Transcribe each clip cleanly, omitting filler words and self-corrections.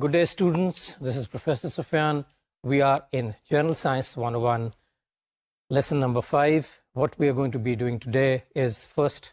Good day, students. This is Professor Sufyan. We are in General Science 101, lesson number 5. What we are going to be doing today is first,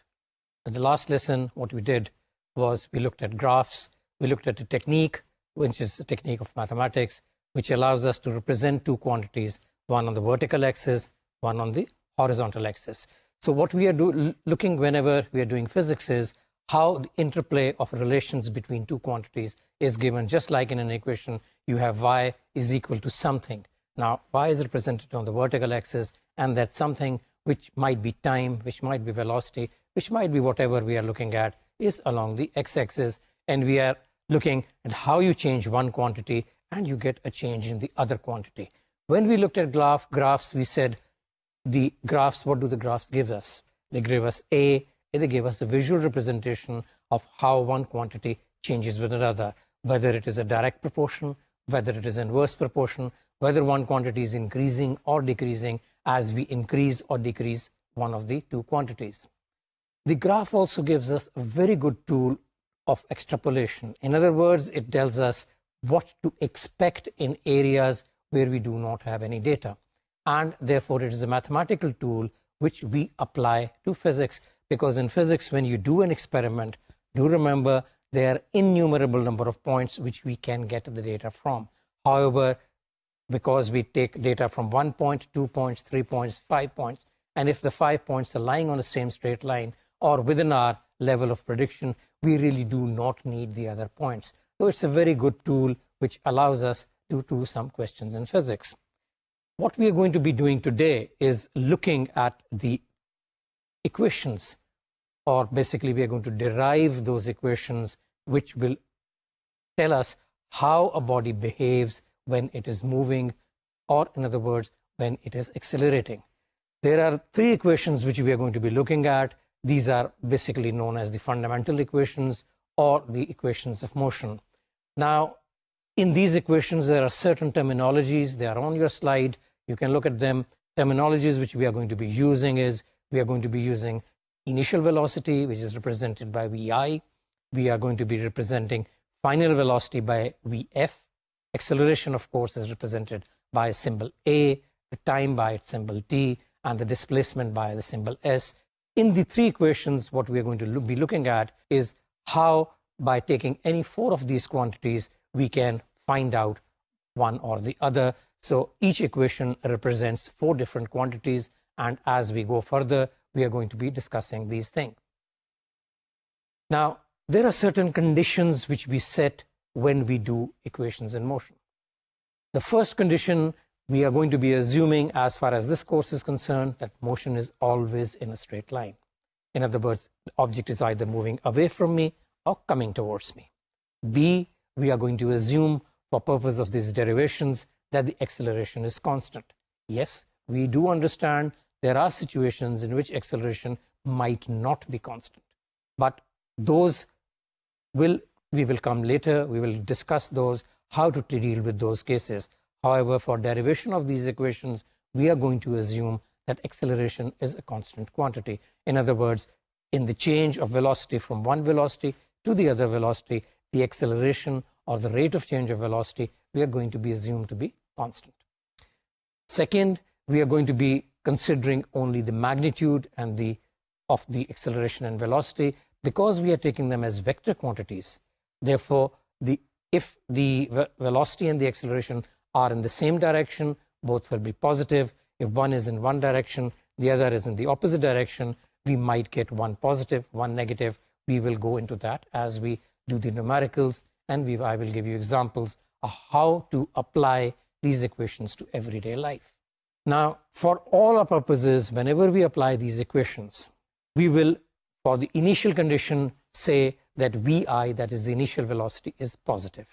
in the last lesson, what we did was we looked at graphs. We looked at a technique, which is a technique of mathematics, which allows us to represent two quantities, one on the vertical axis, one on the horizontal axis. So what we are looking whenever we are doing physics is how the interplay of relations between two quantities is given. Just like in an equation, you have y is equal to something. Now, y is represented on the vertical axis, and that something, which might be time, which might be velocity, which might be whatever we are looking at, is along the x-axis, and we are looking at how you change one quantity and you get a change in the other quantity. When we looked at graphs, we said the graphs, what do the graphs give us? They give us they give us a visual representation of how one quantity changes with another, whether it is a direct proportion, whether it is inverse proportion, whether one quantity is increasing or decreasing as we increase or decrease one of the two quantities. The graph also gives us a very good tool of extrapolation. In other words, it tells us what to expect in areas where we do not have any data. And therefore, it is a mathematical tool which we apply to physics, because in physics, when you do an experiment, do remember there are innumerable number of points which we can get the data from. However, because we take data from 1 point, 2 points, 3 points, 5 points, and if the 5 points are lying on the same straight line or within our level of prediction, we really do not need the other points. So it's a very good tool which allows us to do some questions in physics. What we are going to be doing today is looking at the equations, or basically we are going to derive those equations which will tell us how a body behaves when it is moving, or in other words, when it is accelerating. There are three equations which we are going to be looking at. These are basically known as the fundamental equations or the equations of motion. Now, in these equations, there are certain terminologies. They are on your slide. You can look at them. Terminologies which we are going to be using is, we are going to be using initial velocity, which is represented by VI. We are going to be representing final velocity by VF. Acceleration, of course, is represented by a symbol A, the time by its symbol T, and the displacement by the symbol S. In the three equations, what we are going to be looking at is how, by taking any four of these quantities, we can find out one or the other. So each equation represents four different quantities, and as we go further, we are going to be discussing these things. Now, there are certain conditions which we set when we do equations in motion. The first condition, we are going to be assuming, as far as this course is concerned, that motion is always in a straight line. In other words, the object is either moving away from me or coming towards me. B, we are going to assume, for purpose of these derivations, that the acceleration is constant. Yes, we do understand there are situations in which acceleration might not be constant, but those we will come later. We will discuss those, how to deal with those cases. However, for derivation of these equations, we are going to assume that acceleration is a constant quantity. In other words, in the change of velocity from one velocity to the other velocity, the acceleration or the rate of change of velocity, we are going to be assumed to be constant. Second, we are going to be considering only the magnitude and of the acceleration and velocity, because we are taking them as vector quantities. Therefore, if the velocity and the acceleration are in the same direction, both will be positive. If one is in one direction, the other is in the opposite direction, we might get one positive, one negative. We will go into that as we do the numericals, and I will give you examples of how to apply these equations to everyday life. Now, for all our purposes, whenever we apply these equations, we will, for the initial condition, say that VI, that is the initial velocity, is positive.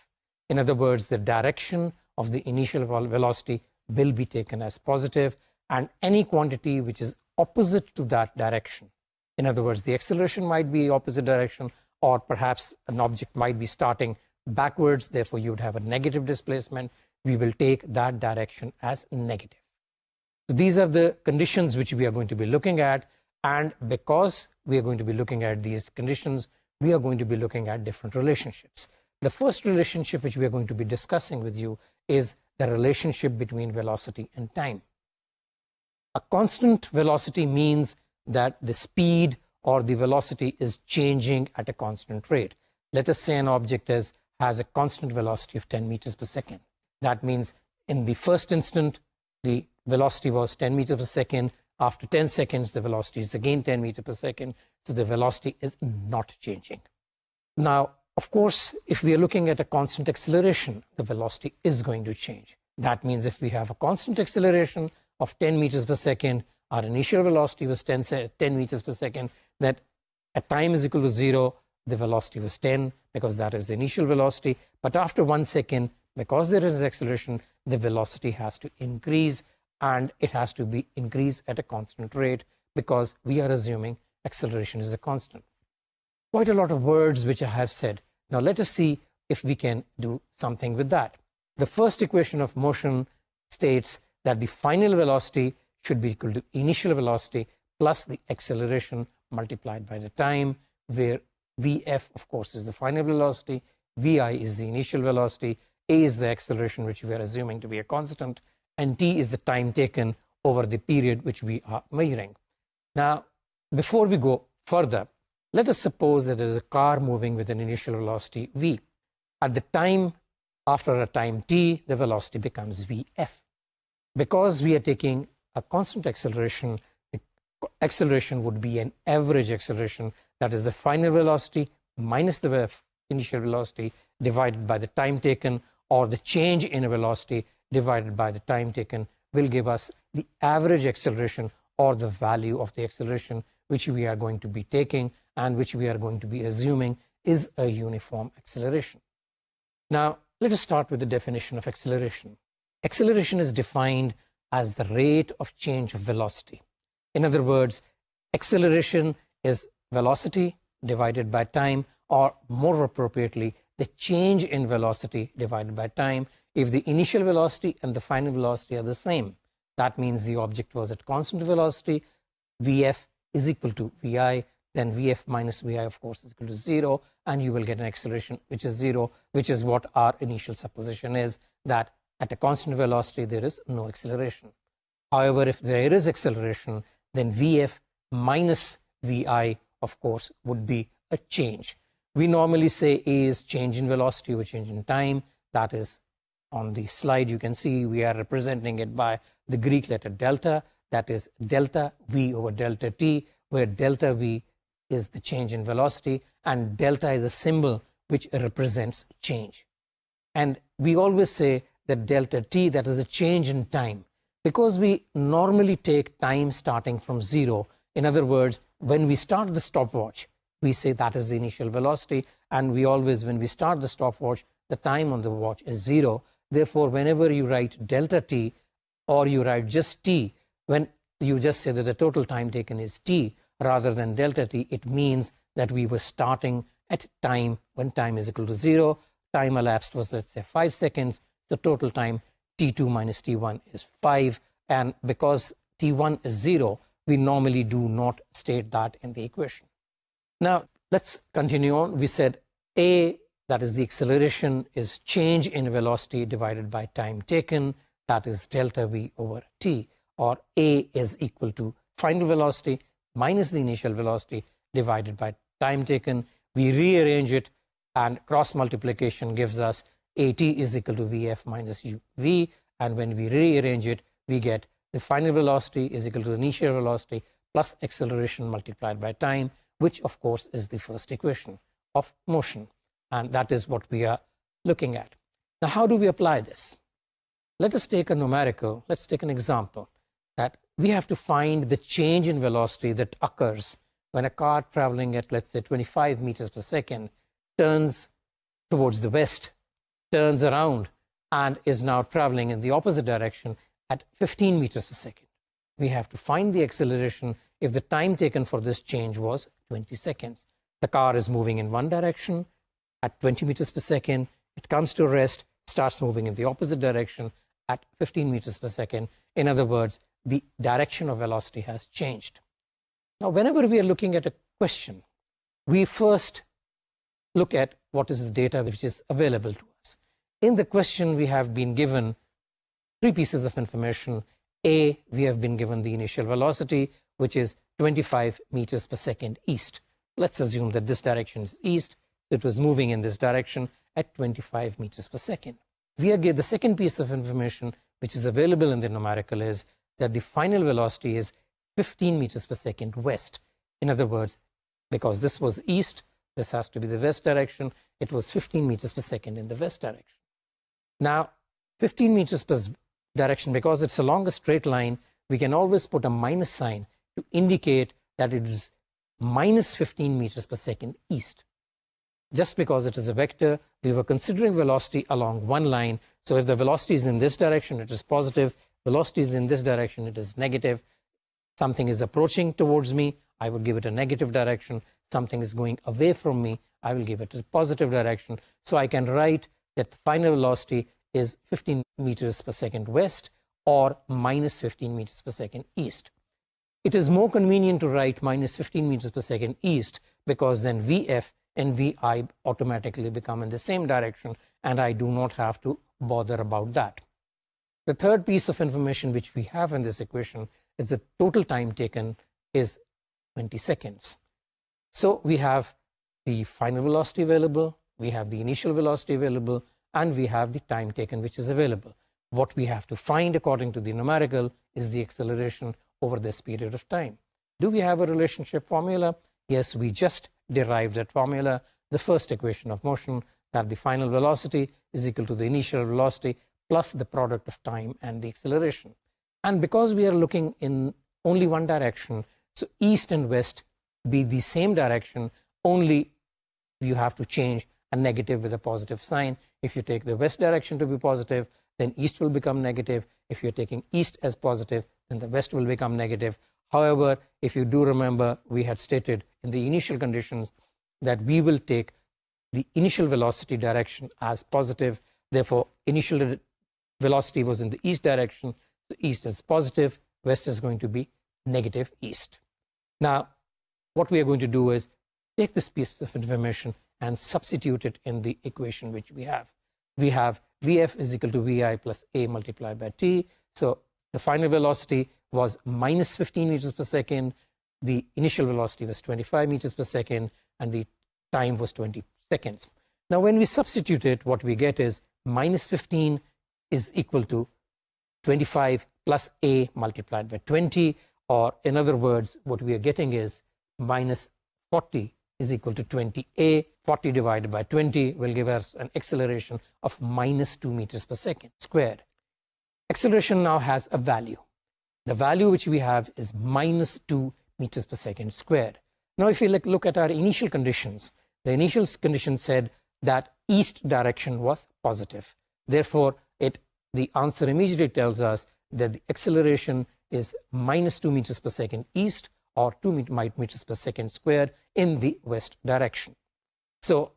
In other words, the direction of the initial velocity will be taken as positive, and any quantity which is opposite to that direction, in other words, the acceleration might be opposite direction, or perhaps an object might be starting backwards, therefore you would have a negative displacement, we will take that direction as negative. So these are the conditions which we are going to be looking at, and because we are going to be looking at these conditions, we are going to be looking at different relationships. The first relationship which we are going to be discussing with you is the relationship between velocity and time. A constant velocity means that the speed or the velocity is changing at a constant rate. Let us say an object has a constant velocity of 10 meters per second. That means in the first instant, the velocity was 10 meters per second. After 10 seconds, the velocity is again 10 meters per second. So the velocity is not changing. Now, of course, if we are looking at a constant acceleration, the velocity is going to change. That means if we have a constant acceleration of 10 meters per second, our initial velocity was 10 meters per second, that at time is equal to 0, the velocity was 10 because that is the initial velocity. But after 1 second, because there is acceleration, the velocity has to increase, and it has to be increased at a constant rate because we are assuming acceleration is a constant. Quite a lot of words which I have said. Now let us see if we can do something with that. The first equation of motion states that the final velocity should be equal to initial velocity plus the acceleration multiplied by the time, where Vf, of course, is the final velocity, Vi is the initial velocity, A is the acceleration, which we are assuming to be a constant, and T is the time taken over the period which we are measuring. Now, before we go further, let us suppose that there is a car moving with an initial velocity V. At the time, after a time t, the velocity becomes Vf. Because we are taking a constant acceleration, the acceleration would be an average acceleration, that is the final velocity minus the initial velocity divided by the time taken, or the change in a velocity divided by the time taken will give us the average acceleration, or the value of the acceleration which we are going to be taking and which we are going to be assuming is a uniform acceleration. Now, let us start with the definition of acceleration. Acceleration is defined as the rate of change of velocity. In other words, acceleration is velocity divided by time, or more appropriately, the change in velocity divided by time. If the initial velocity and the final velocity are the same, that means the object was at constant velocity, Vf is equal to Vi, then Vf minus Vi, of course, is equal to 0, and you will get an acceleration which is 0, which is what our initial supposition is, that at a constant velocity there is no acceleration. However, if there is acceleration, then Vf minus Vi, of course, would be a change. We normally say A is change in velocity or change in time. That is, on the slide you can see we are representing it by the Greek letter delta, that is delta V over delta T, where delta V is the change in velocity and delta is a symbol which represents change. And we always say that delta T, that is a change in time, because we normally take time starting from 0. In other words, when we start the stopwatch, we say that is the initial velocity, and we always, when we start the stopwatch, the time on the watch is 0. Therefore, whenever you write delta T, or you write just T, when you just say that the total time taken is T rather than delta T, it means that we were starting at time when time is equal to 0. Time elapsed was, let's say, 5 seconds. The total time T2 minus T1 is 5. And because T1 is 0, we normally do not state that in the equation. Now, let's continue on. We said A, that is the acceleration, is change in velocity divided by time taken, that is delta V over T, or A is equal to final velocity minus the initial velocity divided by time taken. We rearrange it, and cross multiplication gives us AT is equal to Vf minus uv, and when we rearrange it, we get the final velocity is equal to initial velocity plus acceleration multiplied by time, which of course is the first equation of motion, and that is what we are looking at. Now, how do we apply this? Let us take a numerical, let's take an example, that we have to find the change in velocity that occurs when a car traveling at, let's say, 25 meters per second turns towards the west, turns around, and is now traveling in the opposite direction at 15 meters per second. We have to find the acceleration if the time taken for this change was 20 seconds. The car is moving in one direction at 20 meters per second. It comes to rest, starts moving in the opposite direction at 15 meters per second. In other words, the direction of velocity has changed. Now, whenever we are looking at a question, we first look at what is the data which is available to us. In the question, we have been given three pieces of information. A, we have been given the initial velocity, which is 25 meters per second east. Let's assume that this direction is east. It was moving in this direction at 25 meters per second. We are given the second piece of information which is available in the numerical is that the final velocity is 15 meters per second west. In other words, because this was east, this has to be the west direction. It was 15 meters per second in the west direction. Now, 15 meters per direction, because it's along a straight line, we can always put a minus sign to indicate that it is minus 15 meters per second east. Just because it is a vector, we were considering velocity along one line. So if the velocity is in this direction, it is positive. Velocity is in this direction, it is negative. Something is approaching towards me, I would give it a negative direction. Something is going away from me, I will give it a positive direction. So I can write that the final velocity is 15 meters per second west or minus 15 meters per second east. It is more convenient to write minus 15 meters per second east because then VF and VI automatically become in the same direction and I do not have to bother about that. The third piece of information which we have in this equation is the total time taken is 20 seconds. So we have the final velocity available, we have the initial velocity available, and we have the time taken which is available. What we have to find according to the numerical is the acceleration over this period of time. Do we have a relationship formula? Yes, we just derived that formula, the first equation of motion, that the final velocity is equal to the initial velocity plus the product of time and the acceleration. And because we are looking in only one direction, so east and west be the same direction, only you have to change a negative with a positive sign. If you take the west direction to be positive, then east will become negative. If you're taking east as positive, then the west will become negative. However, if you do remember, we had stated in the initial conditions that we will take the initial velocity direction as positive. Therefore, initial velocity was in the east direction. So east is positive, west is going to be negative east. Now, what we are going to do is take this piece of information and substitute it in the equation which we have. We have Vf is equal to Vi plus A multiplied by T. So the final velocity was minus 15 meters per second. The initial velocity was 25 meters per second, and the time was 20 seconds. Now, when we substitute it, what we get is minus 15 is equal to 25 plus A multiplied by 20, or in other words, what we are getting is minus 40 is equal to 20A. 40 divided by 20 will give us an acceleration of minus 2 meters per second squared. Acceleration now has a value. The value which we have is minus 2 meters per second squared. Now, if you look at our initial conditions, the initial condition said that east direction was positive. Therefore, the answer immediately tells us that the acceleration is minus 2 meters per second east or 2 meters per second squared in the west direction. So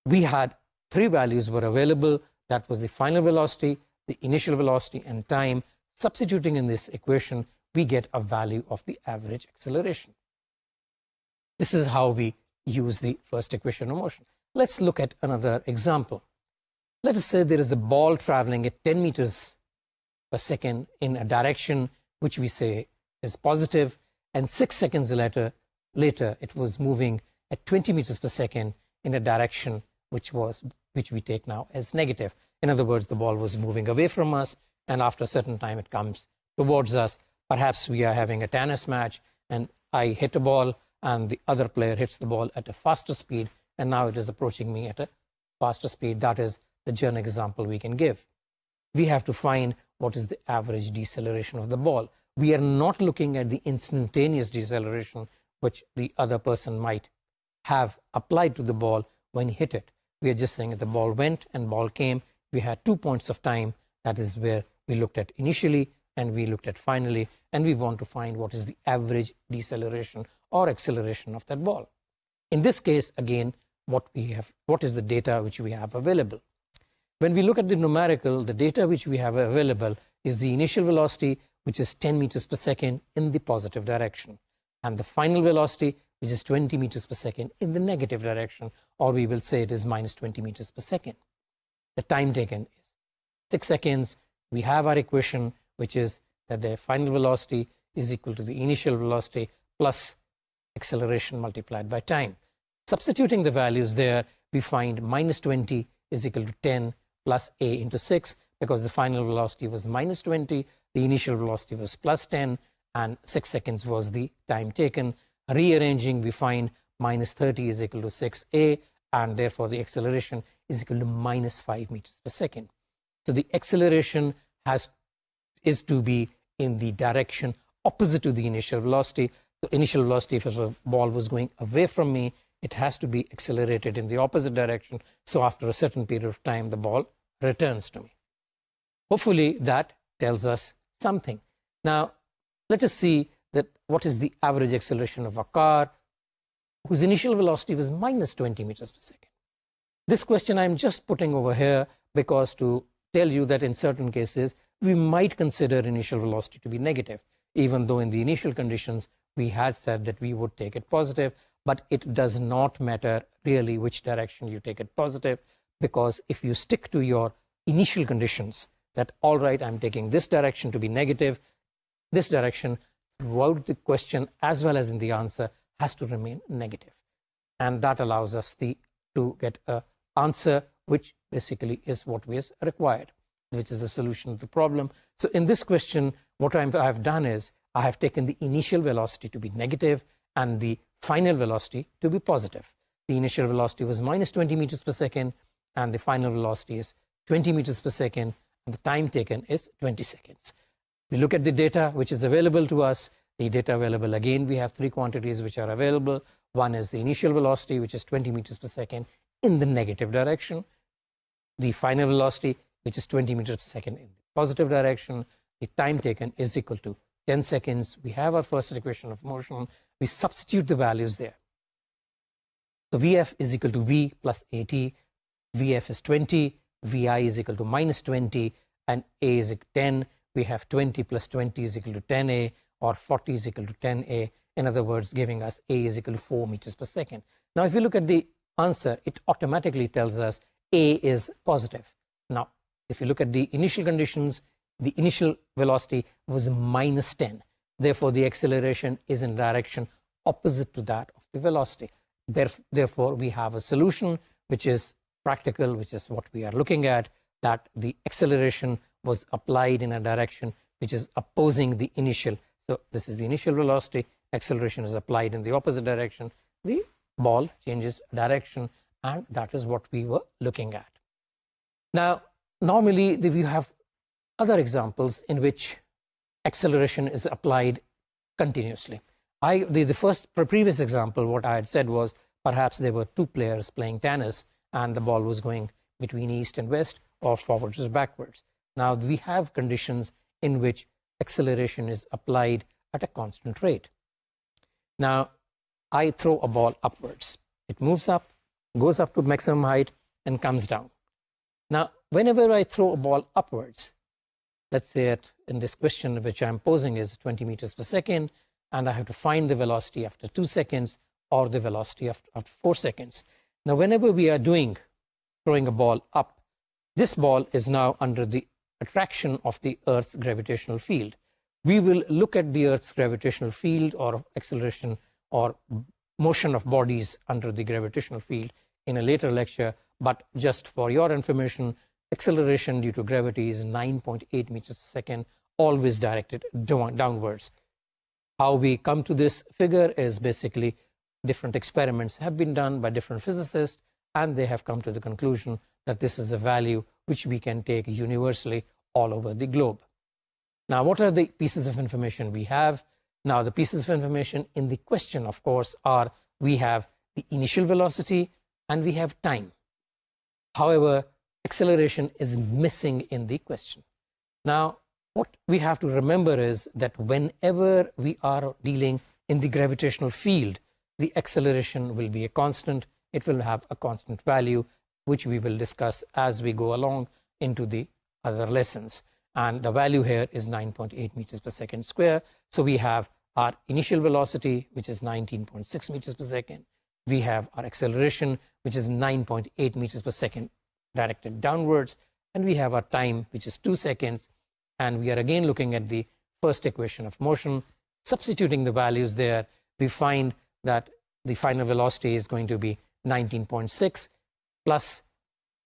we had three values were available. That was the final velocity, the initial velocity, and time. Substituting in this equation, we get a value of the average acceleration. This is how we use the first equation of motion. Let's look at another example. Let us say there is a ball traveling at 10 meters per second in a direction which we say is positive, and 6 seconds later it was moving at 20 meters per second in a direction which we take now as negative. In other words, the ball was moving away from us, and after a certain time it comes towards us. Perhaps we are having a tennis match and I hit a ball and the other player hits the ball at a faster speed, and now it is approaching me at a faster speed. That is the general example we can give. We have to find what is the average deceleration of the ball. We are not looking at the instantaneous deceleration which the other person might have applied to the ball when he hit it. We are just saying that the ball went and ball came. We had 2 points of time. That is where we looked at initially and we looked at finally, and we want to find what is the average deceleration or acceleration of that ball. In this case, again, what is the data which we have available? When we look at the numerical, the data which we have available is the initial velocity, which is 10 meters per second in the positive direction, and the final velocity, which is 20 meters per second in the negative direction, or we will say it is minus 20 meters per second. The time taken is 6 seconds. We have our equation, which is that the final velocity is equal to the initial velocity plus acceleration multiplied by time. Substituting the values there, we find minus 20 is equal to 10 plus a into 6, because the final velocity was minus 20, the initial velocity was plus 10, and 6 seconds was the time taken. Rearranging, we find minus 30 is equal to 6a, and therefore the acceleration is equal to minus 5 meters per second. So the acceleration is to be in the direction opposite to the initial velocity. The initial velocity, if a ball was going away from me, it has to be accelerated in the opposite direction. So after a certain period of time, the ball returns to me. Hopefully that tells us something. Now, let us see that what is the average acceleration of a car whose initial velocity was minus 20 meters per second. This question I'm just putting over here because to tell you that in certain cases, we might consider initial velocity to be negative, even though in the initial conditions, we had said that we would take it positive, but it does not matter really which direction you take it positive, because if you stick to your initial conditions, that all right, I'm taking this direction to be negative, this direction throughout the question as well as in the answer has to remain negative. And that allows us to get an answer which basically is what is required, which is the solution of the problem. So in this question, what I have done is I have taken the initial velocity to be negative and the final velocity to be positive. The initial velocity was minus 20 meters per second, and the final velocity is 20 meters per second, and the time taken is 20 seconds. We look at the data which is available to us. The data available, again, we have three quantities which are available. One is the initial velocity, which is 20 meters per second in the negative direction. The final velocity, which is 20 meters per second in the positive direction. The time taken is equal to 10 seconds. We have our first equation of motion. We substitute the values there. So Vf is equal to V plus At. Vf is 20. Vi is equal to minus 20. And A is equal to 10. We have 20 plus 20 is equal to 10A, or 40 is equal to 10A. In other words, giving us A is equal to 4 meters per second. Now, if you look at the answer, it automatically tells us A is positive. Now, if you look at the initial conditions, the initial velocity was minus 10. Therefore, the acceleration is in direction opposite to that of the velocity. Therefore, we have a solution which is practical, which is what we are looking at, that the acceleration was applied in a direction which is opposing the initial. So this is the initial velocity. Acceleration is applied in the opposite direction. The ball changes direction, and that is what we were looking at. Now, normally we have other examples in which acceleration is applied continuously. The previous example, what I had said was perhaps there were two players playing tennis and the ball was going between east and west or forwards or backwards. Now we have conditions in which acceleration is applied at a constant rate. Now I throw a ball upwards. It moves up, goes up to maximum height and comes down. Now whenever I throw a ball upwards, let's say in this question which I'm posing is 20 meters per second, and I have to find the velocity after 2 seconds or the velocity after 4 seconds. Now whenever we are throwing a ball up, this ball is now under the attraction of the Earth's gravitational field. We will look at the Earth's gravitational field or acceleration or motion of bodies under the gravitational field in a later lecture, but just for your information, acceleration due to gravity is 9.8 meters per second, always directed downwards. How we come to this figure is basically different experiments have been done by different physicists, and they have come to the conclusion that this is a value which we can take universally all over the globe. Now, what are the pieces of information we have? Now, the pieces of information in the question, of course, are we have the initial velocity and we have time. However, acceleration is missing in the question. Now, what we have to remember is that whenever we are dealing in the gravitational field, the acceleration will be a constant. It will have a constant value, which we will discuss as we go along into the other lessons. And the value here is 9.8 meters per second square. So we have our initial velocity, which is 19.6 meters per second. We have our acceleration, which is 9.8 meters per second directed downwards. And we have our time, which is 2 seconds. And we are again looking at the first equation of motion. Substituting the values there, we find that the final velocity is going to be 19.6 plus,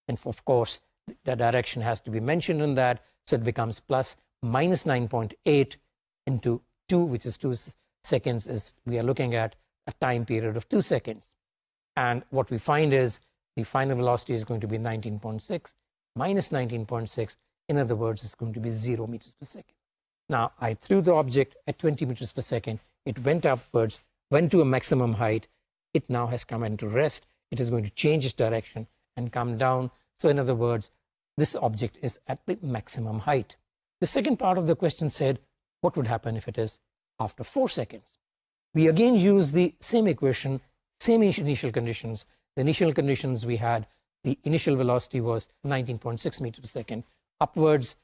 and of course, the direction has to be mentioned in that. So it becomes plus minus 9.8 into 2, which is 2 seconds, is we are looking at a time period of 2 seconds. And what we find is the final velocity is going to be 19.6 minus 19.6. In other words, it's going to be 0 meters per second. Now, I threw the object at 20 meters per second. It went upwards, went to a maximum height. It now has come into rest. It is going to change its direction and come down. So in other words, this object is at the maximum height. The second part of the question said, what would happen if it is after 4 seconds? We again use the same equation, same initial conditions. The initial conditions we had, the initial velocity was 19.6 meters per second upwards,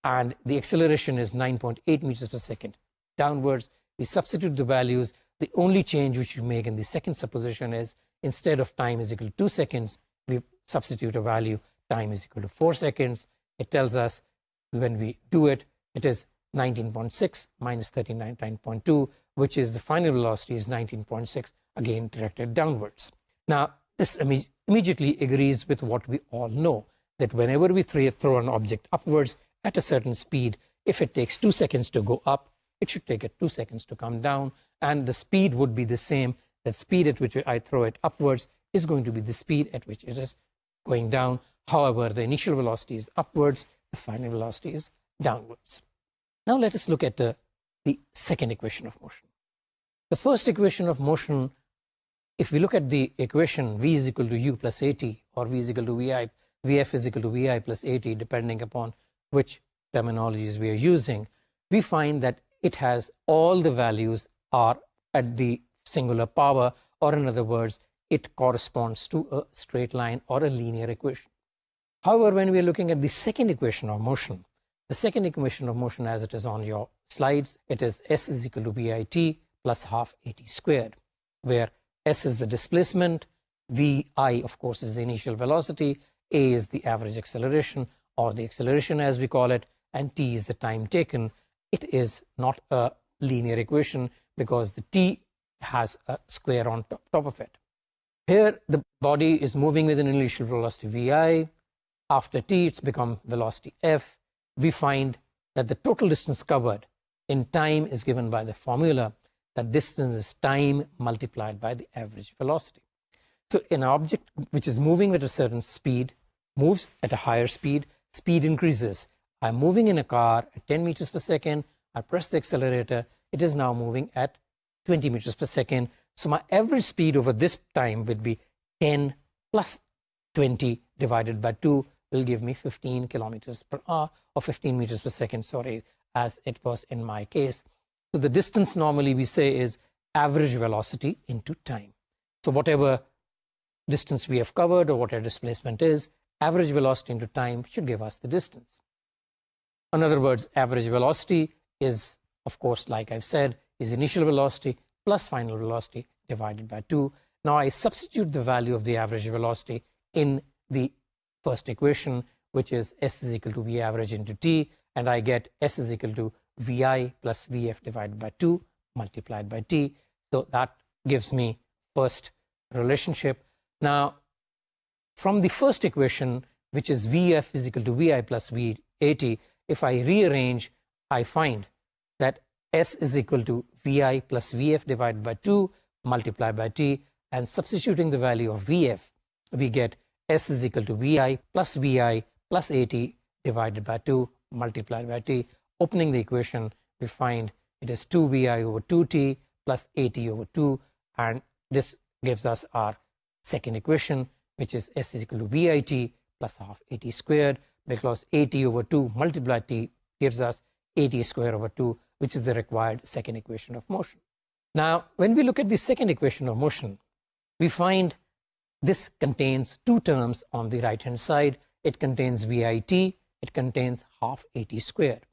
and the acceleration is 9.8 meters per second downwards. We substitute the values. The only change which we make in the second supposition is, instead of time is equal to 2 seconds, we substitute a value, time is equal to 4 seconds. It tells us when we do it, it is 19.6 minus 39.2, which is the final velocity is 19.6, again directed downwards. Now, this immediately agrees with what we all know, that whenever we throw an object upwards at a certain speed, if it takes 2 seconds to go up, it should take it 2 seconds to come down, and the speed would be the same. That speed at which I throw it upwards is going to be the speed at which it is going down. However, the initial velocity is upwards, the final velocity is downwards. Now let us look at the second equation of motion. The first equation of motion, if we look at the equation v is equal to u plus at, or v is equal to vi, vf is equal to vi plus at, depending upon which terminologies we are using, we find that it has all the values are at the singular power, or in other words, it corresponds to a straight line or a linear equation. However, when we are looking at the second equation of motion, the second equation of motion as it is on your slides, it is s is equal to vit plus half at squared, where s is the displacement, vi of course is the initial velocity, a is the average acceleration, or the acceleration as we call it, and t is the time taken. It is not a linear equation because the t has a square on top of it. Here the body is moving with an initial velocity vi. After t, it's become velocity f. We find that the total distance covered in time is given by the formula that distance is time multiplied by the average velocity. So an object which is moving at a certain speed moves at a higher speed, speed increases. I'm moving in a car at 10 meters per second. I press the accelerator. It is now moving at 20 meters per second. So my average speed over this time would be 10 plus 20 divided by 2 will give me 15 kilometers per hour, or 15 meters per second, sorry, as it was in my case. So the distance normally we say is average velocity into time. So whatever distance we have covered or whatever displacement is, average velocity into time should give us the distance. In other words, average velocity is, of course, like I've said, is initial velocity plus final velocity divided by 2. Now I substitute the value of the average velocity in the first equation, which is s is equal to v average into t, and I get s is equal to vi plus vf divided by 2 multiplied by t. So that gives me first relationship. Now, from the first equation, which is vf is equal to vi plus vat, if I rearrange, I find that s is equal to vi plus vf divided by 2 multiplied by t, and substituting the value of vf, we get s is equal to vi plus at divided by 2 multiplied by t. Opening the equation, we find it is 2vi over 2t plus at over 2, and this gives us our second equation, which is s is equal to vit plus half at squared, because at over 2 multiplied t gives us at squared over 2, which is the required second equation of motion. Now, when we look at the second equation of motion, we find this contains two terms on the right hand side. It contains vit, it contains half at squared.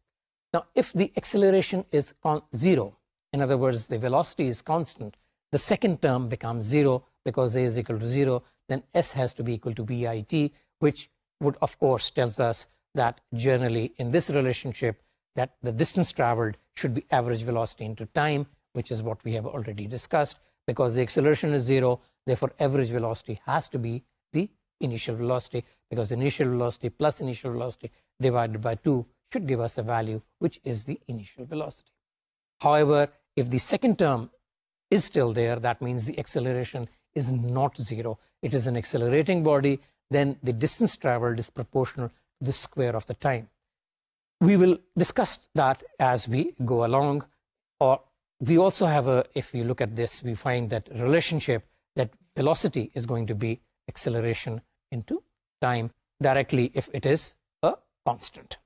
Now, if the acceleration is 0, in other words, the velocity is constant, the second term becomes 0 because a is equal to 0, then s has to be equal to bit, which would, of course, tells us that generally in this relationship that the distance traveled should be average velocity into time, which is what we have already discussed. Because the acceleration is 0, therefore average velocity has to be the initial velocity, because initial velocity plus initial velocity divided by 2 should give us a value which is the initial velocity. However, if the second term is still there, that means the acceleration is not 0. It is an accelerating body, then the distance traveled is proportional to the square of the time. We will discuss that as we go along. Or we also have if you look at this, we find that relationship that velocity is going to be acceleration into time directly if it is a constant.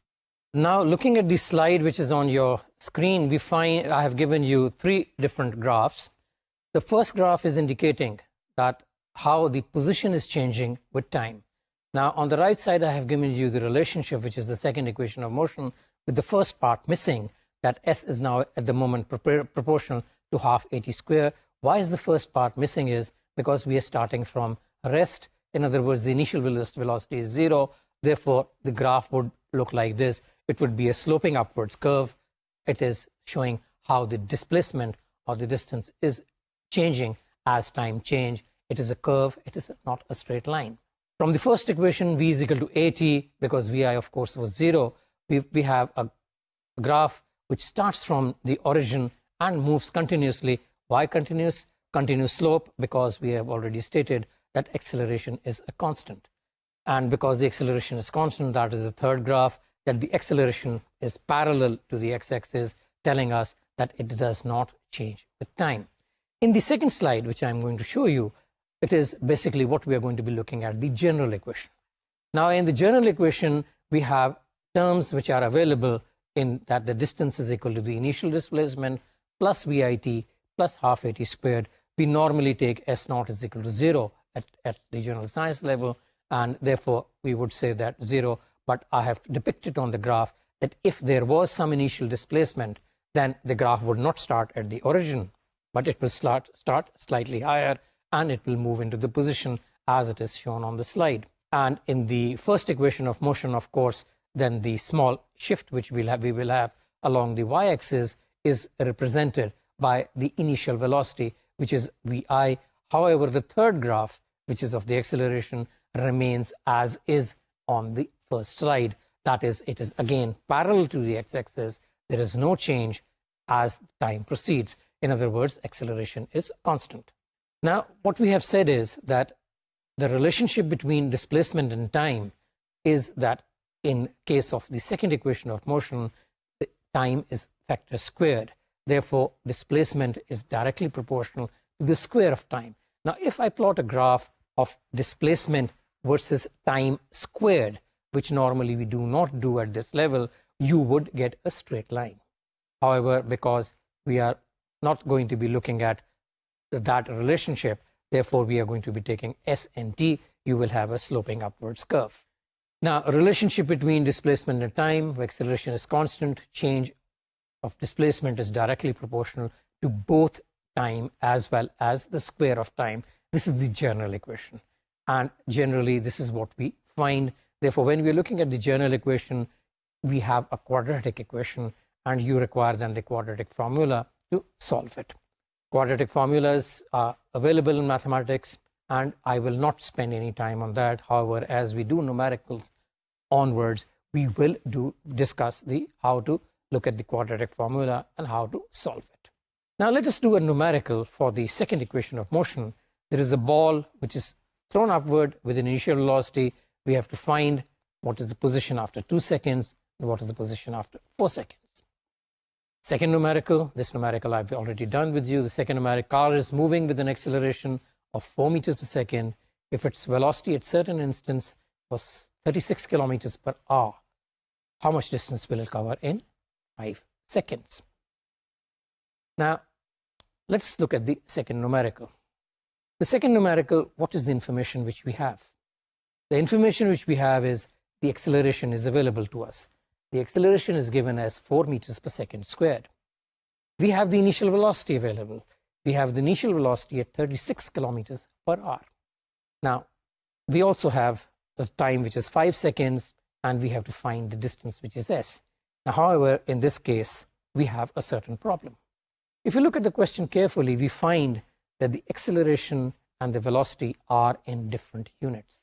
Now, looking at the slide which is on your screen, we find I have given you 3 different graphs. The first graph is indicating that how the position is changing with time. Now, on the right side, I have given you the relationship, which is the second equation of motion, with the first part missing, that s is now at the moment proportional to half at square. Why is the first part missing? Is because we are starting from rest. In other words, the initial velocity is 0. Therefore, the graph would look like this. It would be a sloping upwards curve. It is showing how the displacement or the distance is changing as time change. It is a curve. It is not a straight line. From the first equation, v is equal to at, because vi, of course, was 0. We have a graph which starts from the origin and moves continuously. Why continuous? Continuous slope, because we have already stated that acceleration is a constant. And because the acceleration is constant, that is the third graph, that the acceleration is parallel to the x-axis, telling us that it does not change with time. In the second slide, which I'm going to show you, it is basically what we are going to be looking at, the general equation. Now, in the general equation, we have terms which are available in that the distance is equal to the initial displacement plus vit plus half at squared. We normally take s naught is equal to 0 at the general science level, and therefore we would say that 0. But I have depicted on the graph that if there was some initial displacement, then the graph would not start at the origin, but it will start slightly higher, and it will move into the position as it is shown on the slide. And in the first equation of motion, of course, then the small shift which we will have along the y-axis is represented by the initial velocity, which is vi. However, the third graph, which is of the acceleration, remains as is on the first slide. That is, it is again parallel to the x-axis. There is no change as time proceeds. In other words, acceleration is constant. Now, what we have said is that the relationship between displacement and time is that in case of the second equation of motion, the time is factor squared. Therefore, displacement is directly proportional to the square of time. Now, if I plot a graph of displacement versus time squared, which normally we do not do at this level, you would get a straight line. However, because we are not going to be looking at that relationship, therefore we are going to be taking s and t, you will have a sloping upwards curve. Now, a relationship between displacement and time, where acceleration is constant, change of displacement is directly proportional to both time as well as the square of time. This is the general equation, and generally this is what we find. Therefore, when we are looking at the general equation, we have a quadratic equation, and you require then the quadratic formula to solve it. Quadratic formulas are available in mathematics, and I will not spend any time on that. However, as we do numericals onwards, we will discuss how to look at the quadratic formula and how to solve it. Now, let us do a numerical for the second equation of motion. There is a ball which is thrown upward with an initial velocity. We have to find what is the position after 2 seconds and what is the position after 4 seconds. Second numerical, this numerical I've already done with you. The second numerical, car is moving with an acceleration of 4 meters per second. If its velocity at certain instance was 36 kilometers per hour, how much distance will it cover in 5 seconds? Now, let's look at the second numerical. The second numerical, what is the information which we have? The information which we have is the acceleration is available to us. The acceleration is given as 4 meters per second squared. we have the initial velocity available. We have the initial velocity at 36 kilometers per hour. Now, we also have the time, which is 5 seconds, and we have to find the distance, which is s. Now, however, in this case, we have a certain problem. If you look at the question carefully, we find that the acceleration and the velocity are in different units.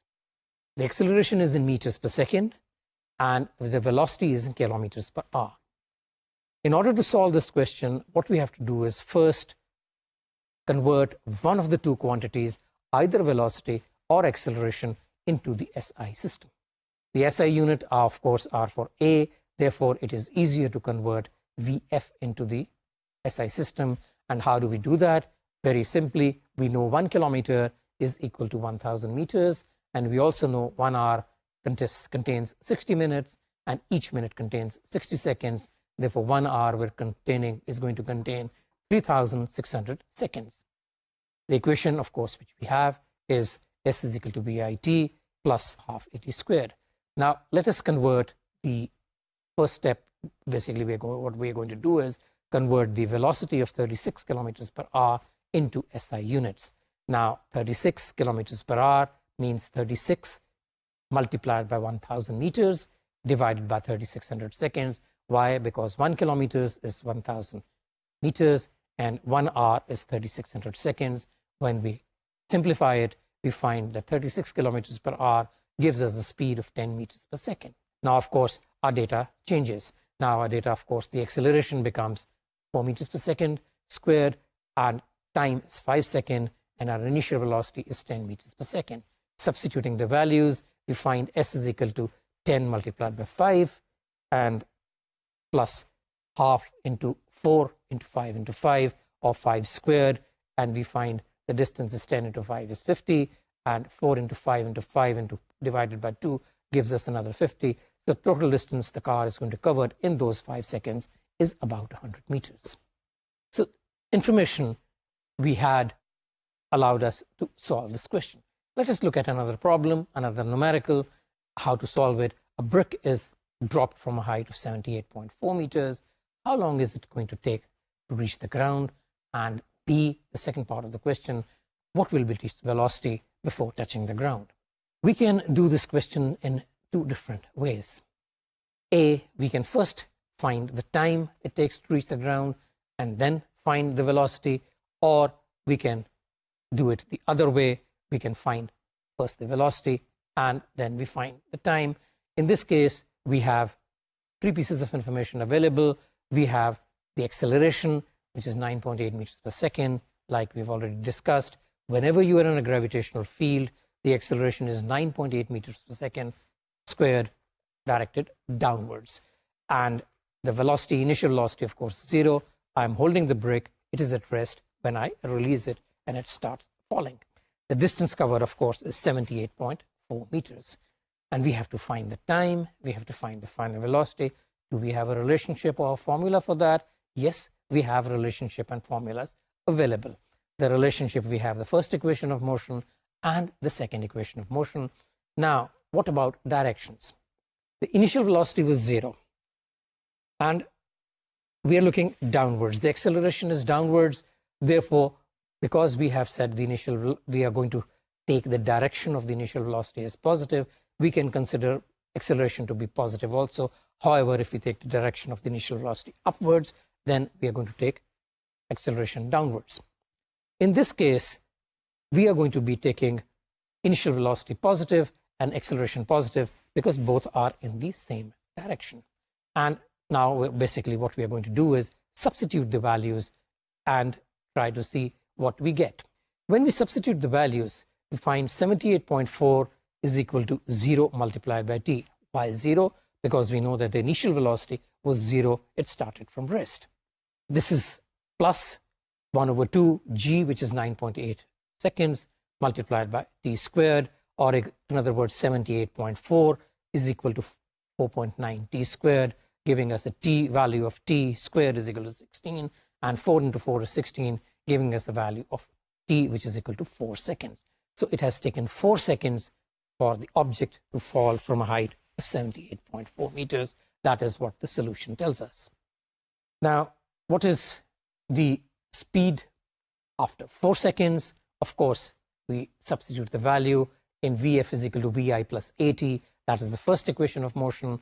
The acceleration is in meters per second, and the velocity is in kilometers per hour. In order to solve this question, what we have to do is first convert one of the two quantities, either velocity or acceleration, into the SI system. The SI unit, of course, are for A. Therefore, it is easier to convert VF into the SI system. And how do we do that? Very simply, we know 1 kilometer is equal to 1,000 meters. And we also know 1 hour contains 60 minutes, and each minute contains 60 seconds. Therefore, 1 hour is going to contain 3,600 seconds. The equation, of course, which we have is S is equal to VIT plus half AT squared. Now, let us convert the first step. Basically, what we are going to do is convert the velocity of 36 kilometers per hour into SI units. Now, 36 kilometers per hour means 36 multiplied by 1,000 meters divided by 3,600 seconds. Why? Because 1 kilometer is 1,000 meters and 1 hour is 3,600 seconds. When we simplify it, we find that 36 kilometers per hour gives us a speed of 10 meters per second. Now, of course, our data changes. Now, our data, of course, the acceleration becomes 4 meters per second squared, and time is 5 seconds, and our initial velocity is 10 meters per second. Substituting the values, we find S is equal to 10 multiplied by 5 and plus half into 4 into 5 into 5, or 5 squared, and we find the distance is 10 into 5 is 50, and 4 into 5 into 5 into divided by 2 gives us another 50. The total distance the car is going to cover in those 5 seconds is about 100 meters. So information we had allowed us to solve this question. Let us look at another problem, another numerical, how to solve it. A brick is dropped from a height of 78.4 meters. How long is it going to take to reach the ground? And B, the second part of the question, what will be its velocity before touching the ground? We can do this question in two different ways. A, we can first find the time it takes to reach the ground and then find the velocity, or we can do it the other way. We can find first the velocity and then we find the time. In this case, we have three pieces of information available. We have the acceleration, which is 9.8 meters per second, like we've already discussed. Whenever you are in a gravitational field, the acceleration is 9.8 meters per second squared, directed downwards. And the velocity, initial velocity, of course, is 0. I'm holding the brick. It is at rest. When I release it, and it starts falling. The distance covered, of course, is 78.4 meters. And we have to find the time. We have to find the final velocity. Do we have a relationship or a formula for that? Yes, we have a relationship and formulas available. The relationship, we have the first equation of motion and the second equation of motion. Now, what about directions? The initial velocity was 0. And we are looking downwards. The acceleration is downwards. Therefore, because we have said we are going to take the direction of the initial velocity as positive, we can consider acceleration to be positive also. However, if we take the direction of the initial velocity upwards, then we are going to take acceleration downwards. In this case, we are going to be taking initial velocity positive and acceleration positive because both are in the same direction. And now, basically, what we are going to do is substitute the values and try to see what we get. When we substitute the values, we find 78.4 is equal to 0 multiplied by t. Why 0? Because we know that the initial velocity was 0. It started from rest. This is plus 1 over 2 g, which is 9.8 seconds, multiplied by t squared, or in other words, 78.4 is equal to 4.9 t squared, giving us a t value of t squared is equal to 16, and 4 into 4 is 16, giving us a value of t, which is equal to 4 seconds. So it has taken 4 seconds for the object to fall from a height of 78.4 meters. That is what the solution tells us. Now, what is the speed after 4 seconds. Of course, we substitute the value in Vf is equal to Vi plus at. That is the first equation of motion.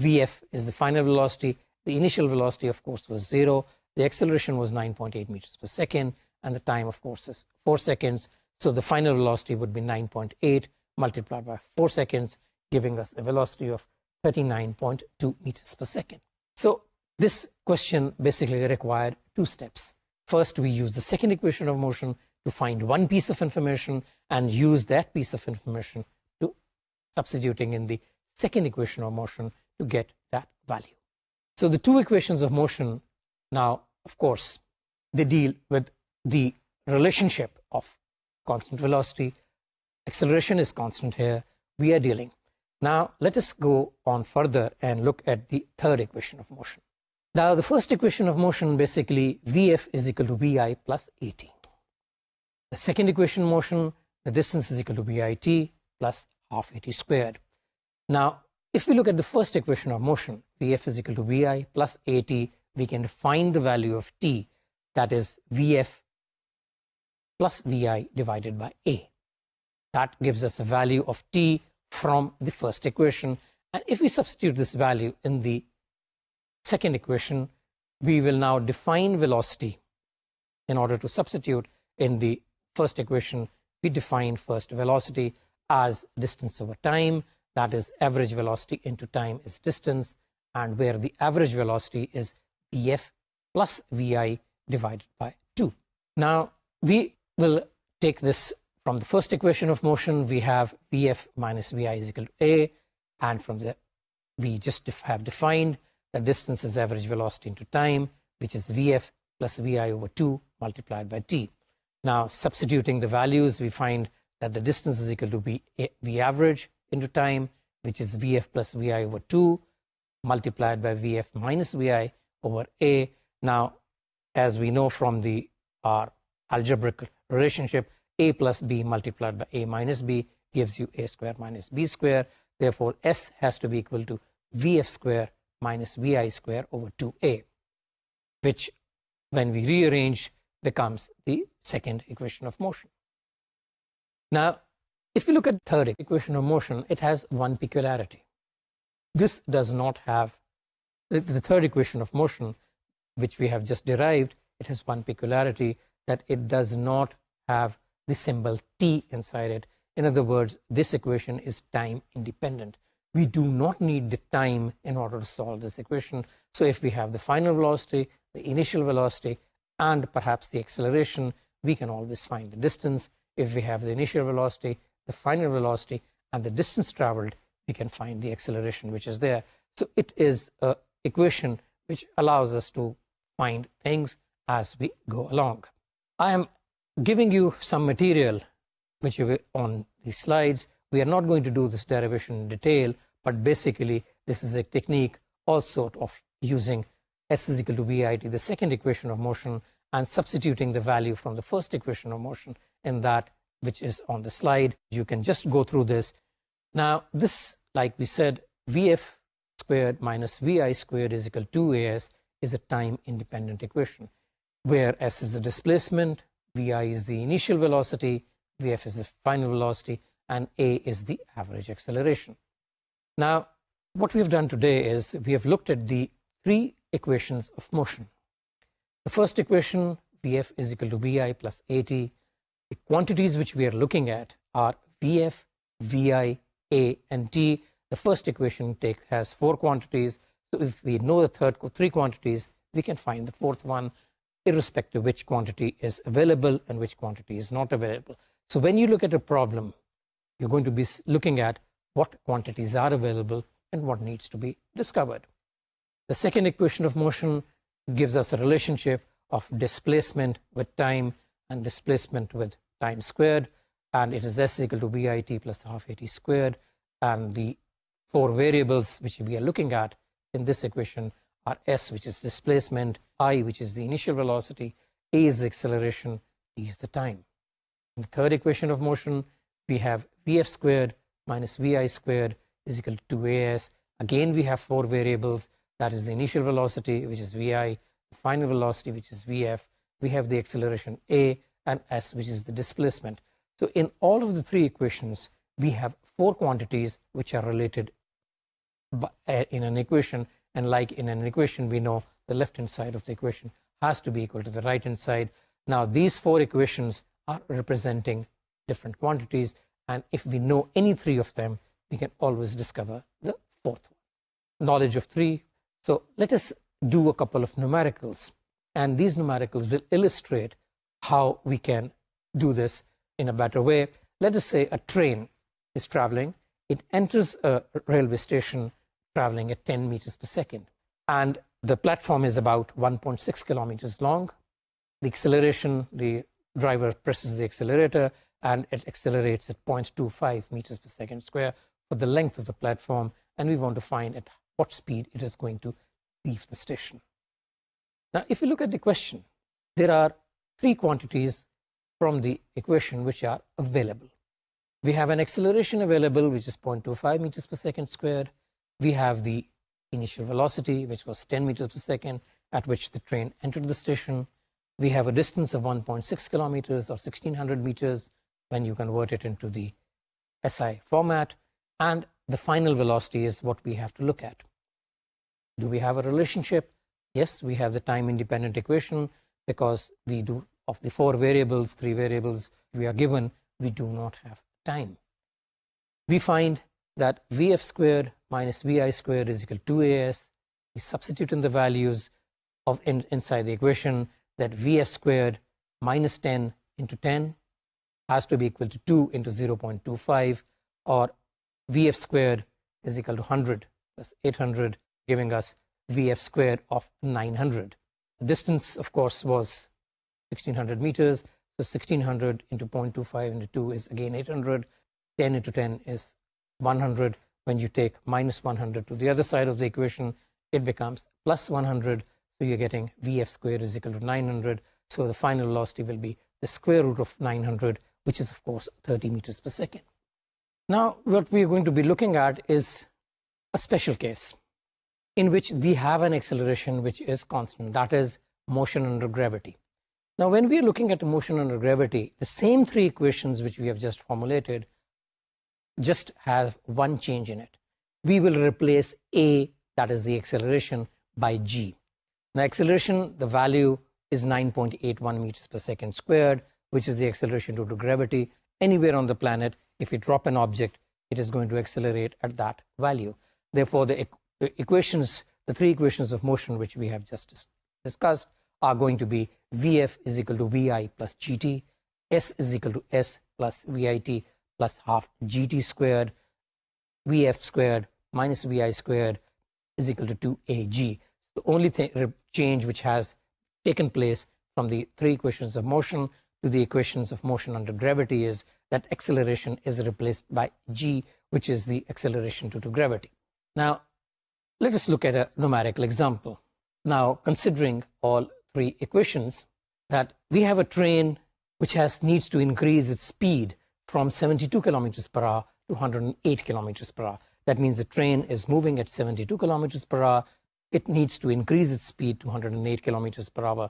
Vf is the final velocity. The initial velocity, of course, was 0. The acceleration was 9.8 meters per second. And the time, of course, is 4 seconds. So the final velocity would be 9.8 multiplied by 4 seconds, giving us a velocity of 39.2 meters per second. So this question basically required 2 steps. First, we use the second equation of motion to find one piece of information and use that piece of information to substituting in the second equation of motion to get that value. So the 2 equations of motion now, of course, they deal with the relationship of constant velocity. Acceleration is constant here. We are dealing. Now, let us go on further and look at the third equation of motion. Now, the first equation of motion, basically, Vf is equal to Vi plus at. The second equation of motion, the distance is equal to Vit plus half at squared. Now, if we look at the first equation of motion, Vf is equal to Vi plus at, we can find the value of t, that is Vf plus Vi divided by a. That gives us a value of t from the first equation. And if we substitute this value in the second equation, we will now define velocity. In order to substitute in the first equation, we define first velocity as distance over time. That is average velocity into time is distance, and where the average velocity is Vf plus Vi divided by 2. Now, we will take this from the first equation of motion. We have Vf minus Vi is equal to a, and from there we just have defined that distance is average velocity into time, which is Vf plus Vi over 2 multiplied by t. Now, substituting the values, we find that the distance is equal to V average into time, which is Vf plus Vi over 2 multiplied by Vf minus Vi over a. Now, as we know from our algebraic relationship, a plus b multiplied by a minus b gives you a square minus b square. Therefore, S has to be equal to Vf square minus Vi square over 2a, which, when we rearrange, becomes the second equation of motion. Now, if we look at the third equation of motion, it has one peculiarity. This does not have, the third equation of motion, which we have just derived, it has one peculiarity, that it does not have the symbol t inside it. In other words, this equation is time independent. We do not need the time in order to solve this equation. So if we have the final velocity, the initial velocity, and perhaps the acceleration, we can always find the distance. If we have the initial velocity, the final velocity, and the distance traveled, we can find the acceleration which is there. So it is an equation which allows us to find things as we go along. I am giving you some material which you on the slides. We are not going to do this derivation in detail, but basically this is a technique also of using S is equal to Vit, the second equation of motion, and substituting the value from the first equation of motion in that which is on the slide. You can just go through this. Now, this, like we said, Vf squared minus Vi squared is equal to 2as is a time independent equation, where S is the displacement, Vi is the initial velocity, Vf is the final velocity, and a is the average acceleration. Now, what we have done today is we have looked at the 3 equations of motion. The first equation, Vf is equal to Vi plus at. The quantities which we are looking at are Vf, Vi, a, and t. The first equation has 4 quantities. So if we know the 3 quantities, we can find the 4th one, irrespective of which quantity is available and which quantity is not available. So when you look at a problem, you're going to be looking at what quantities are available and what needs to be discovered. The second equation of motion gives us a relationship of displacement with time and displacement with time squared, and it is S equal to Vit plus half at squared, and the 4 variables which we are looking at in this equation are S, which is displacement, I, which is the initial velocity, A is the acceleration, T is the time. In the third equation of motion, we have Vf squared minus Vi squared is equal to 2as. Again, we have 4 variables. That is the initial velocity, which is Vi, final velocity, which is vf, we have the acceleration a, and s, which is the displacement. So in all of the three equations, we have four quantities which are related in an equation, and like in an equation, we know the left-hand side of the equation has to be equal to the right-hand side. Now, these four equations are representing different quantities, and if we know any three of them, we can always discover the fourth one. Knowledge of three. So let us do a couple of numericals, and these numericals will illustrate how we can do this in a better way. Let us say a train is traveling. It enters a railway station traveling at 10 meters per second, and the platform is about 1.6 kilometers long. The acceleration, the driver presses the accelerator and it accelerates at 0.25 meters per second square for the length of the platform, and we want to find at what speed it is going to leave the station. Now, if you look at the question, there are three quantities from the equation which are available. We have an acceleration available, which is 0.25 meters per second squared. We have the initial velocity, which was 10 meters per second, at which the train entered the station. We have a distance of 1.6 kilometers or 1600 meters when you convert it into the SI format. And the final velocity is what we have to look at. Do we have a relationship? Yes, we have the time-independent equation, because we do, of the four variables, three variables we are given, we do not have time. We find that Vf squared minus Vi squared is equal to 2As. We substitute in the values of inside the equation, that Vf squared minus 10 into 10 has to be equal to 2 into 0.25, or Vf squared is equal to 100 plus 800, giving us Vf squared of 900. The distance, of course, was 1600 meters. So 1600 into 0.25 into 2 is again 800. 10 into 10 is 100. When you take minus 100 to the other side of the equation, it becomes plus 100. So you're getting Vf squared is equal to 900. So the final velocity will be the square root of 900, which is, of course, 30 meters per second. Now, what we are going to be looking at is a special case in which we have an acceleration which is constant, that is motion under gravity. Now, when we are looking at motion under gravity, the same three equations which we have just formulated just have one change in it. We will replace A, that is the acceleration, by G. Now, acceleration, the value is 9.81 meters per second squared, which is the acceleration due to gravity. Anywhere on the planet, if you drop an object, it is going to accelerate at that value. Therefore, the equations, the three equations of motion which we have just discussed, are going to be Vf is equal to Vi plus Gt, S is equal to S plus Vit plus half Gt squared, Vf squared minus Vi squared is equal to 2Ag. The only change which has taken place from the three equations of motion to the equations of motion under gravity is that acceleration is replaced by G, which is the acceleration due to gravity. Now, let us look at a numerical example. Now, considering all three equations, that we have a train which needs to increase its speed from 72 kilometers per hour to 108 kilometers per hour. That means the train is moving at 72 kilometers per hour. It needs to increase its speed to 108 kilometers per hour.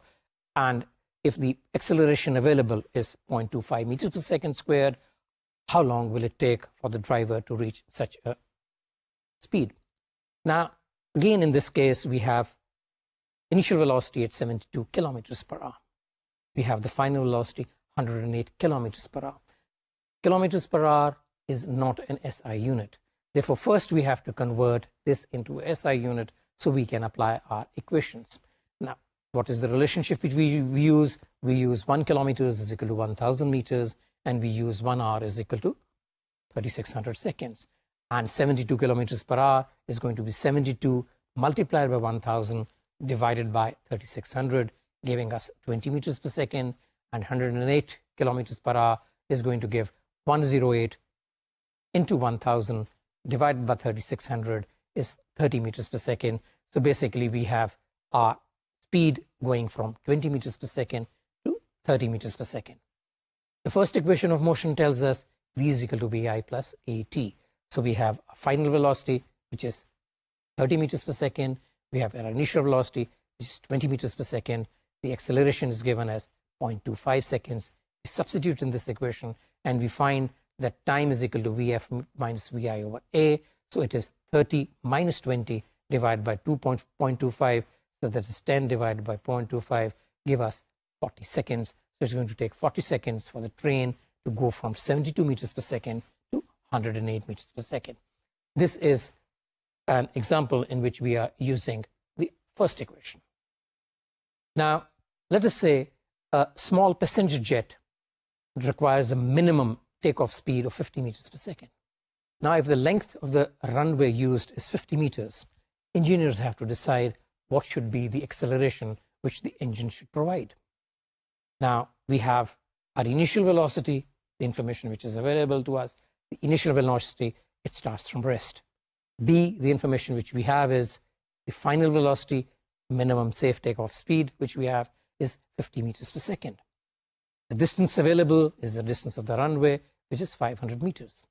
And if the acceleration available is 0.25 meters per second squared, how long will it take for the driver to reach such a speed? Now, again, in this case, we have initial velocity at 72 kilometers per hour. We have the final velocity 108 kilometers per hour. Kilometers per hour is not an SI unit. Therefore, first we have to convert this into a SI unit so we can apply our equations. Now, what is the relationship which we use? We use 1 kilometer is equal to 1000 meters, and we use 1 hour is equal to 3600 seconds. And 72 kilometers per hour is going to be 72 multiplied by 1000 divided by 3600, giving us 20 meters per second, and 108 kilometers per hour is going to give 108 into 1000 divided by 3600 is 30 meters per second. So basically we have our speed going from 20 meters per second to 30 meters per second. The first equation of motion tells us V is equal to Vi plus At. So we have a final velocity which is 30 meters per second. We have our initial velocity which is 20 meters per second. The acceleration is given as 0.25 seconds. We substitute in this equation, and we find that time is equal to Vf minus Vi over A. So it is 30 minus 20 divided by 2.25. So that is 10 divided by 0.25, give us 40 seconds. So it's going to take 40 seconds for the train to go from 72 meters per second to 108 meters per second. This is an example in which we are using the first equation. Now, let us say a small passenger jet requires a minimum takeoff speed of 50 meters per second. Now, if the length of the runway used is 50 meters, engineers have to decide what should be the acceleration which the engine should provide. Now, we have our initial velocity, the information which is available to us. The initial velocity, it starts from rest. B, the information which we have is the final velocity, minimum safe takeoff speed, which we have is 50 meters per second. The distance available is the distance of the runway, which is 500 meters.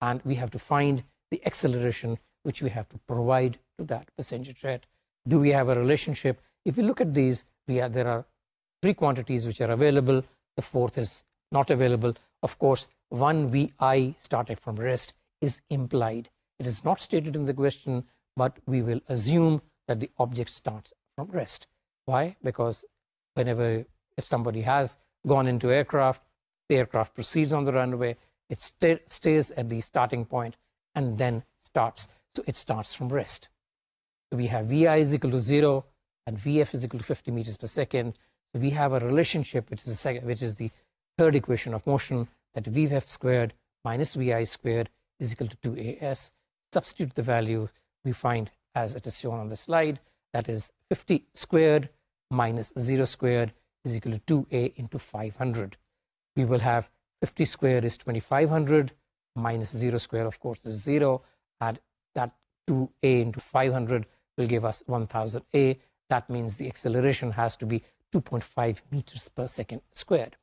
And we have to find the acceleration which we have to provide to that passenger jet. Do we have a relationship? If we look at these, there are three quantities which are available. The fourth is not available. Of course, one Vi started from rest is implied. It is not stated in the question, but we will assume that the object starts from rest. Why? Because if somebody has gone into aircraft, the aircraft proceeds on the runway, it stays at the starting point and then starts. So it starts from rest. So we have Vi is equal to 0 and Vf is equal to 50 meters per second. So we have a relationship, which is the third equation of motion, that Vf squared minus Vi squared is equal to 2as. Substitute the value, we find, as it is shown on the slide, that is 50 squared minus 0 squared is equal to 2a into 500. We will have 50 squared is 2500 minus 0 squared, of course, is 0. Add that 2a into 500 will give us 1000a. That means the acceleration has to be 2.5 meters per second squared.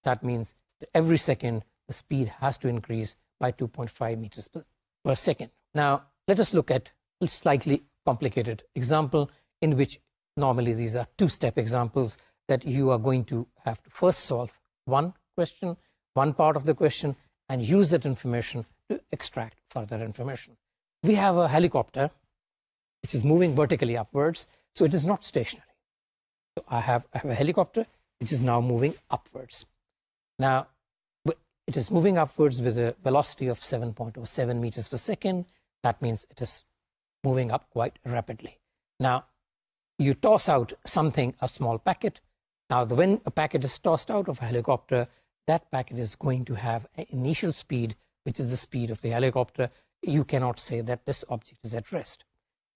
That means that every second the speed has to increase by 2.5 meters per second. Now, let us look at a slightly complicated example in which normally these are two-step examples that you are going to have to first solve one question, one part of the question, and use that information to extract further information. We have a helicopter which is moving vertically upwards, so it is not stationary. So I have a helicopter which is now moving upwards. Now, it is moving upwards with a velocity of 7.07 meters per second. That means it is moving up quite rapidly. Now, you toss out something, a small packet. Now, when a packet is tossed out of a helicopter, that packet is going to have an initial speed, which is the speed of the helicopter. You cannot say that this object is at rest.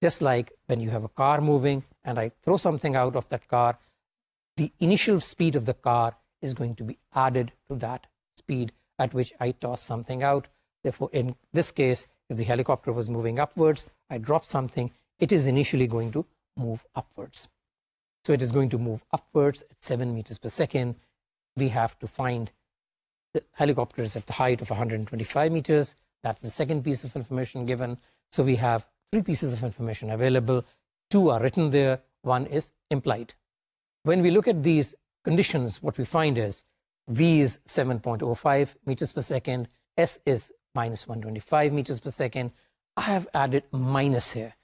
Just like when you have a car moving and I throw something out of that car, the initial speed of the car is going to be added to that speed at which I toss something out. Therefore, in this case, if the helicopter was moving upwards, I drop something, it is initially going to move upwards. So it is going to move upwards at 7 meters per second. We have to find the helicopter is at the height of 125 meters. That's the second piece of information given. So we have three pieces of information available. Two are written there. One is implied. When we look at these conditions, what we find is V is 7.05 meters per second. S is minus 125 meters per second. I have added minus here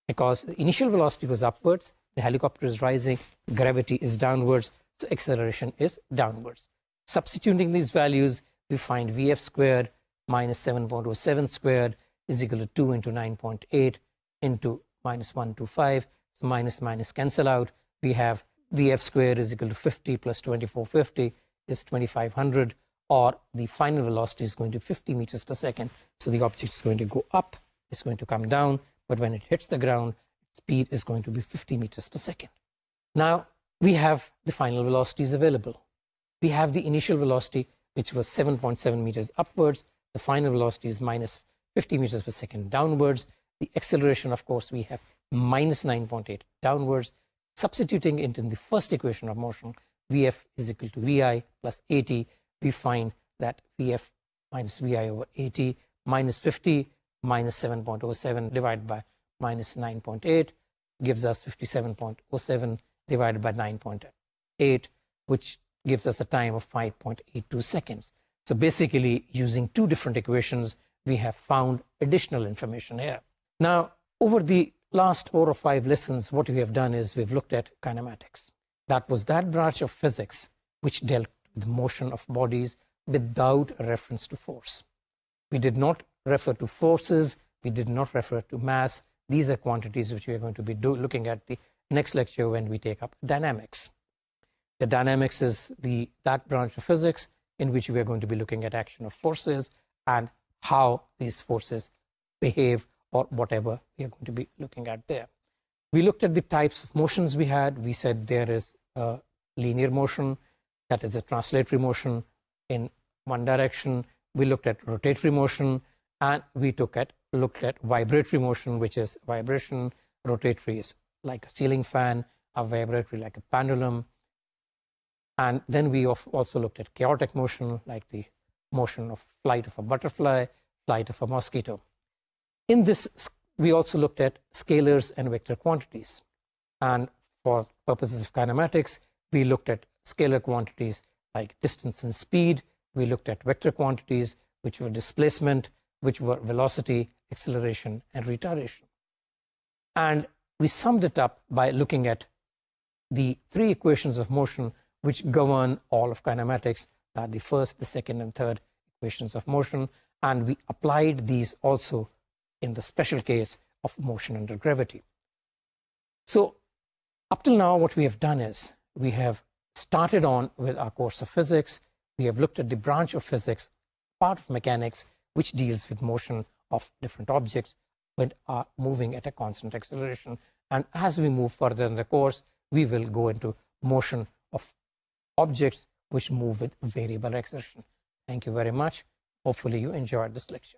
because the initial velocity was upwards. The helicopter is rising. Gravity is downwards. So acceleration is downwards. Substituting these values, we find Vf squared minus 7.07 squared is equal to 2 into 9.8 into minus 125. So minus minus cancel out. We have Vf squared is equal to 50 plus 2450 is 2500, or the final velocity is going to 50 meters per second. So the object is going to go up, it's going to come down, but when it hits the ground, speed is going to be 50 meters per second. Now, we have the final velocities available. We have the initial velocity, which was 7.7 meters upwards. The final velocity is minus 50 meters per second downwards. The acceleration, of course, we have minus 9.8 downwards. Substituting it in the first equation of motion, Vf is equal to Vi plus At. We find that Vf minus Vi over At minus 50 minus 7.07 divided by minus 9.8. gives us 57.07 divided by 9.8, which gives us a time of 5.82 seconds. So basically, using two different equations, we have found additional information here. Now, over the last 4 or 5 lessons, what we have done is we've looked at kinematics. That was that branch of physics which dealt with the motion of bodies without a reference to force. We did not refer to forces. We did not refer to mass. These are quantities which we are going to be looking at the next lecture when we take up dynamics. The dynamics is that branch of physics in which we are going to be looking at action of forces and how these forces behave, or whatever we are going to be looking at there. We looked at the types of motions we had. We said there is a linear motion, that is a translatory motion in one direction. We looked at rotatory motion, and we looked at vibratory motion, which is vibration. Rotatory is like a ceiling fan, a vibratory like a pendulum. And then we also looked at chaotic motion, like the motion of flight of a butterfly, flight of a mosquito. In this, we also looked at scalars and vector quantities. And for purposes of kinematics, we looked at scalar quantities like distance and speed. We looked at vector quantities, which were displacement, which were velocity, acceleration, and retardation. And we summed it up by looking at the 3 equations of motion which govern all of kinematics, the first, the second, and third equations of motion. And we applied these also in the special case of motion under gravity. So up till now, what we have done is we have started on with our course of physics. We have looked at the branch of physics, part of mechanics, which deals with motion of different objects that are moving at a constant acceleration. And as we move further in the course, we will go into motion of objects which move with variable acceleration. Thank you very much. Hopefully you enjoyed this lecture.